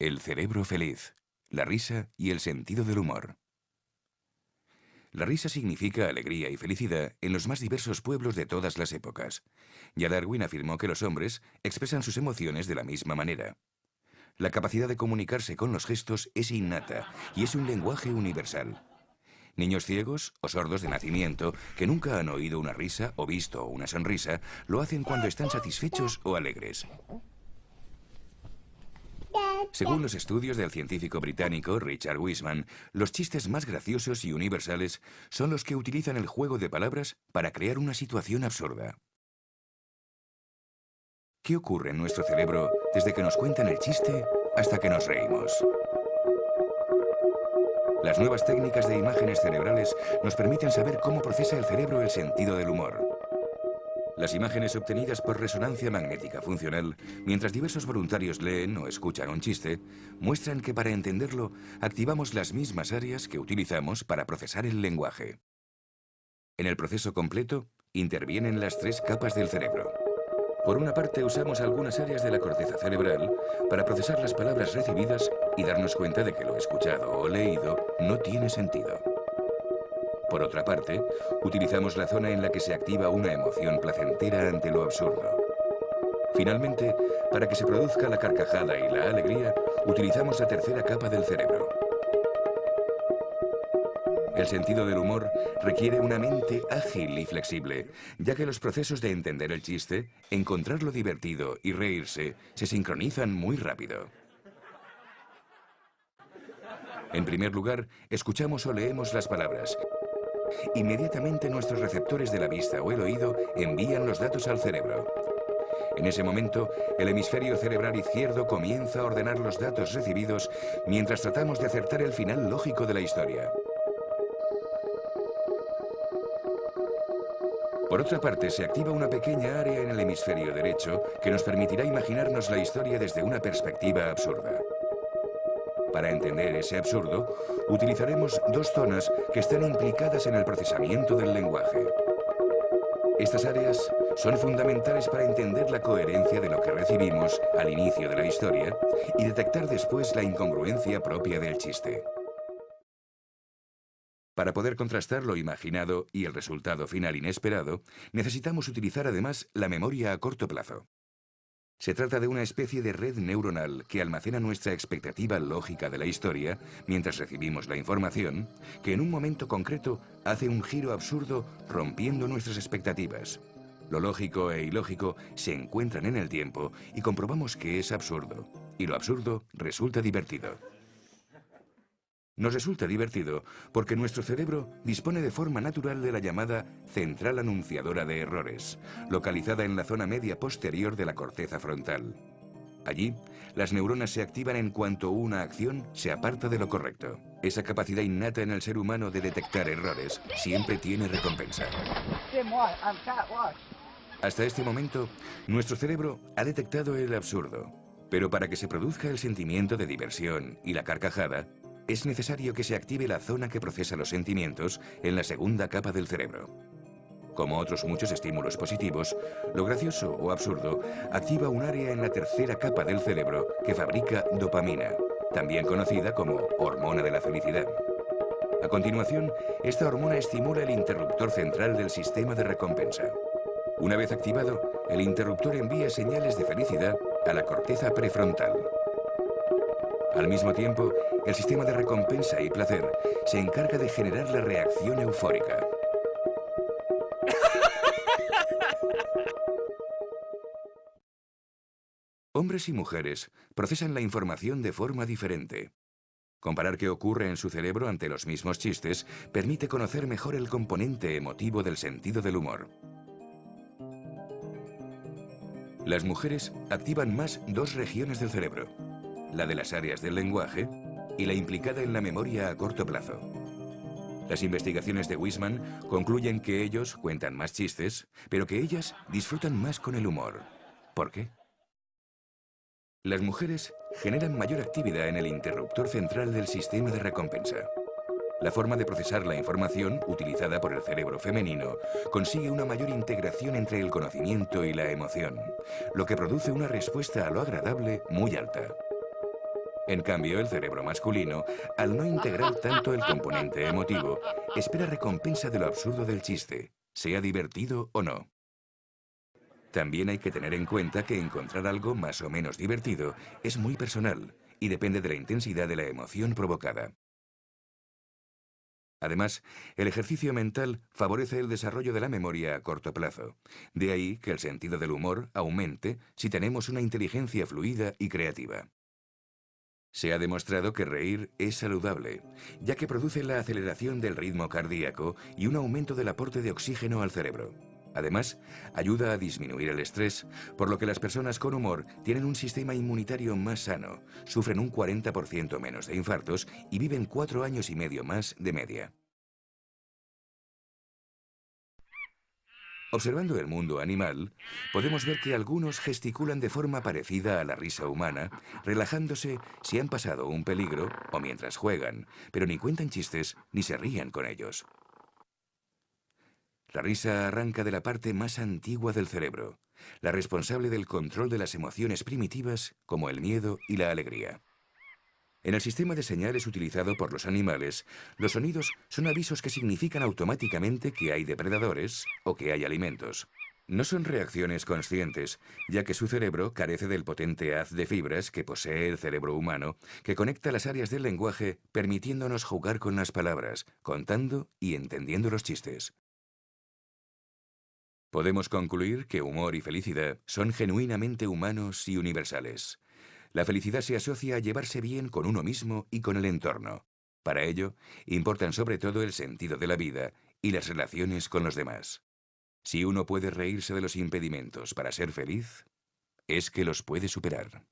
El cerebro feliz, la risa y el sentido del humor. La risa significa alegría y felicidad en los más diversos pueblos de todas las épocas. Ya Darwin afirmó que los hombres expresan sus emociones de la misma manera. La capacidad de comunicarse con los gestos es innata y es un lenguaje universal. Niños ciegos o sordos de nacimiento que nunca han oído una risa o visto una sonrisa, lo hacen cuando están satisfechos o alegres. Según los estudios del científico británico Richard Wiseman, los chistes más graciosos y universales son los que utilizan el juego de palabras para crear una situación absurda. ¿Qué ocurre en nuestro cerebro desde que nos cuentan el chiste hasta que nos reímos? Las nuevas técnicas de imágenes cerebrales nos permiten saber cómo procesa el cerebro el sentido del humor. Las imágenes obtenidas por resonancia magnética funcional, mientras diversos voluntarios leen o escuchan un chiste, muestran que para entenderlo activamos las mismas áreas que utilizamos para procesar el lenguaje. En el proceso completo intervienen las tres capas del cerebro. Por una parte, usamos algunas áreas de la corteza cerebral para procesar las palabras recibidas y darnos cuenta de que lo escuchado o leído no tiene sentido. Por otra parte, utilizamos la zona en la que se activa una emoción placentera ante lo absurdo. Finalmente, para que se produzca la carcajada y la alegría, utilizamos la tercera capa del cerebro. El sentido del humor requiere una mente ágil y flexible, ya que los procesos de entender el chiste, encontrarlo divertido y reírse se sincronizan muy rápido. En primer lugar, escuchamos o leemos las palabras. Inmediatamente nuestros receptores de la vista o el oído envían los datos al cerebro. En ese momento, el hemisferio cerebral izquierdo comienza a ordenar los datos recibidos mientras tratamos de acertar el final lógico de la historia. Por otra parte, se activa una pequeña área en el hemisferio derecho que nos permitirá imaginarnos la historia desde una perspectiva absurda. Para entender ese absurdo, utilizaremos dos zonas que están implicadas en el procesamiento del lenguaje. Estas áreas son fundamentales para entender la coherencia de lo que recibimos al inicio de la historia y detectar después la incongruencia propia del chiste. Para poder contrastar lo imaginado y el resultado final inesperado, necesitamos utilizar además la memoria a corto plazo. Se trata de una especie de red neuronal que almacena nuestra expectativa lógica de la historia mientras recibimos la información, que en un momento concreto hace un giro absurdo rompiendo nuestras expectativas. Lo lógico e ilógico se encuentran en el tiempo y comprobamos que es absurdo, y lo absurdo resulta divertido. Nos resulta divertido porque nuestro cerebro dispone de forma natural de la llamada central anunciadora de errores, localizada en la zona media posterior de la corteza frontal. Allí, las neuronas se activan en cuanto una acción se aparta de lo correcto. Esa capacidad innata en el ser humano de detectar errores siempre tiene recompensa. Hasta este momento, nuestro cerebro ha detectado el absurdo, pero para que se produzca el sentimiento de diversión y la carcajada, es necesario que se active la zona que procesa los sentimientos en la segunda capa del cerebro. Como otros muchos estímulos positivos, lo gracioso o absurdo activa un área en la tercera capa del cerebro que fabrica dopamina, también conocida como hormona de la felicidad. A continuación, esta hormona estimula el interruptor central del sistema de recompensa. Una vez activado, el interruptor envía señales de felicidad a la corteza prefrontal. Al mismo tiempo, el sistema de recompensa y placer se encarga de generar la reacción eufórica. Hombres y mujeres procesan la información de forma diferente. Comparar qué ocurre en su cerebro ante los mismos chistes permite conocer mejor el componente emotivo del sentido del humor. Las mujeres activan más dos regiones del cerebro, la de las áreas del lenguaje y la implicada en la memoria a corto plazo. Las investigaciones de Wiseman concluyen que ellos cuentan más chistes, pero que ellas disfrutan más con el humor. ¿Por qué? Las mujeres generan mayor actividad en el interruptor central del sistema de recompensa. La forma de procesar la información, utilizada por el cerebro femenino, consigue una mayor integración entre el conocimiento y la emoción, lo que produce una respuesta a lo agradable muy alta. En cambio, el cerebro masculino, al no integrar tanto el componente emotivo, espera recompensa de lo absurdo del chiste, sea divertido o no. También hay que tener en cuenta que encontrar algo más o menos divertido es muy personal y depende de la intensidad de la emoción provocada. Además, el ejercicio mental favorece el desarrollo de la memoria a corto plazo. De ahí que el sentido del humor aumente si tenemos una inteligencia fluida y creativa. Se ha demostrado que reír es saludable, ya que produce la aceleración del ritmo cardíaco y un aumento del aporte de oxígeno al cerebro. Además, ayuda a disminuir el estrés, por lo que las personas con humor tienen un sistema inmunitario más sano, sufren un 40% menos de infartos y viven 4 años y medio más de media. Observando el mundo animal, podemos ver que algunos gesticulan de forma parecida a la risa humana, relajándose si han pasado un peligro o mientras juegan, pero ni cuentan chistes ni se ríen con ellos. La risa arranca de la parte más antigua del cerebro, la responsable del control de las emociones primitivas como el miedo y la alegría. En el sistema de señales utilizado por los animales, los sonidos son avisos que significan automáticamente que hay depredadores o que hay alimentos. No son reacciones conscientes, ya que su cerebro carece del potente haz de fibras que posee el cerebro humano, que conecta las áreas del lenguaje permitiéndonos jugar con las palabras, contando y entendiendo los chistes. Podemos concluir que humor y felicidad son genuinamente humanos y universales. La felicidad se asocia a llevarse bien con uno mismo y con el entorno. Para ello, importan sobre todo el sentido de la vida y las relaciones con los demás. Si uno puede reírse de los impedimentos para ser feliz, es que los puede superar.